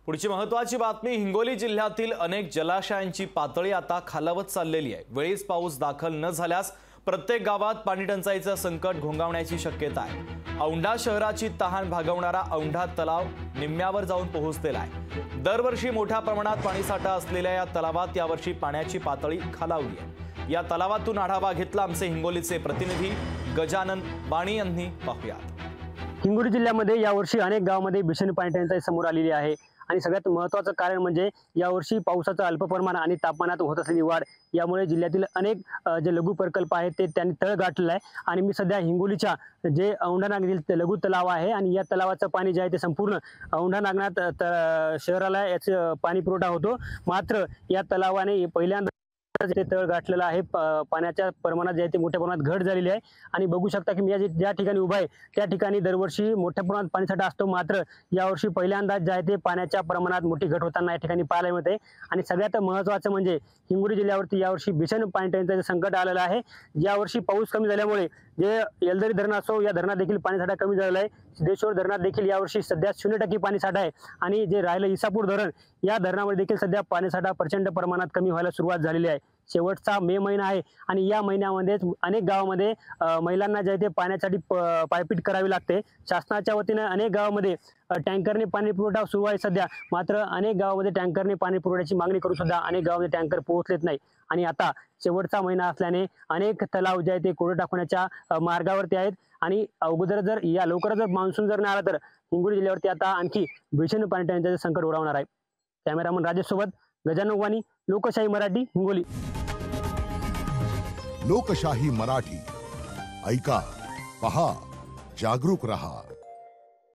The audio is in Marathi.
पुढची महत्त्वाची बातमी, हिंगोली जिल्ह्यातील अनेक जलाशयांची पातळी आता खालावत चाललेली आहे। वेळीच पाऊस दाखल न झाल्यास प्रत्येक गावात पाणी टंचाईचं संकट घोंगावण्याची शक्यता आहे। औंढा शहराची तहान भागवणारा औंढा तलाव निम्म्यावर जाऊन पोहोचलेला आहे। दरवर्षी मोठ्या प्रमाणात पाणीसाठा असलेल्या या तलावात यावर्षी पाण्याची पातळी खालावली आहे। या तलावातून आढावा घेतला आमचे हिंगोलीचे प्रतिनिधी गजानन बाणी यांनी। पाहूयात। हिंगोली जिल्ह्यामध्ये यावर्षी अनेक गावांमध्ये भीषण पाणी टंचाई समोर आलेली आहे आणि सगळ्यात महत्त्वाचं कारण म्हणजे यावर्षी पावसाचं अल्प प्रमाण आणि तापमानात होत असलेली वाढ यामुळे जिल्ह्यातील अनेक जे लघु प्रकल्प आहेत ते त्यांनी तळ गाठलेला आहे। आणि मी सध्या हिंगोलीच्या जे औंढा नागनातील लघु तलाव आहे आणि या तलावाचं पाणी जे आहे ते संपूर्ण औंढा नागनाथ शहराला याचं पाणी पुरवठा होतो। मात्र या तलावाने पहिल्यांदा ते तळ गाठलेला आहे। पाण्याच्या प्रमाणात जे आहे ते मोठ्या प्रमाणात घट झालेली आहे आणि बघू शकता की मी ज्या ठिकाणी उभा आहे त्या ठिकाणी दरवर्षी मोठ्या प्रमाणात पाणीसाठा असतो, मात्र यावर्षी पहिल्यांदा जे आहे ते पाण्याच्या प्रमाणात मोठी घट होताना या ठिकाणी पाहायला मिळते। आणि सगळ्यात महत्त्वाचं म्हणजे हिंगोली जिल्ह्यावरती यावर्षी भीषण पाणी टंचाईचं संकट आलेलं आहे। यावर्षी पाऊस कमी झाल्यामुळे जे येलदरी धरण असो या धरणात देखील पाणीसाठा कमी झालेला आहे। सिद्धेश्वर धरणात देखील यावर्षी सध्या 0% पाणीसाठा आहे आणि जे राहिलं इसापूर धरण या धरणामध्ये देखील सध्या पाणीसाठा प्रचंड प्रमाणात कमी व्हायला सुरुवात झालेली आहे। शेवटचा मे महिना आहे आणि या महिन्यामध्येच अनेक गावांमध्ये महिलांना जे ते पाण्यासाठी पायपीट करावी लागते। शासनाच्या वतीने अनेक गावांमध्ये टँकरने पाणी पुरवठा सुरू आहे सध्या, मात्र अनेक गावांमध्ये टँकरने पाणी पुरवठ्याची मागणी करून सुद्धा अनेक गावांमध्ये टँकर पोहोचलेत नाही। आणि आता शेवटचा महिना असल्याने अनेक तलाव जे आहे ते कोरडे टाकण्याच्या मार्गावरती आहेत आणि अगोदर जर लवकर जर मान्सून जर नाही आला तर हिंगोली जिल्ह्यावरती आता आणखी भीषण पाणी टंचाईचं संकट ओढावणार आहे। कॅमेरामन राजेश सोबत गजानन वाणी, लोकशाही मराठी, हिंगोली। लोकशाही मराठी, ऐका, पहा, जागरूक रहा।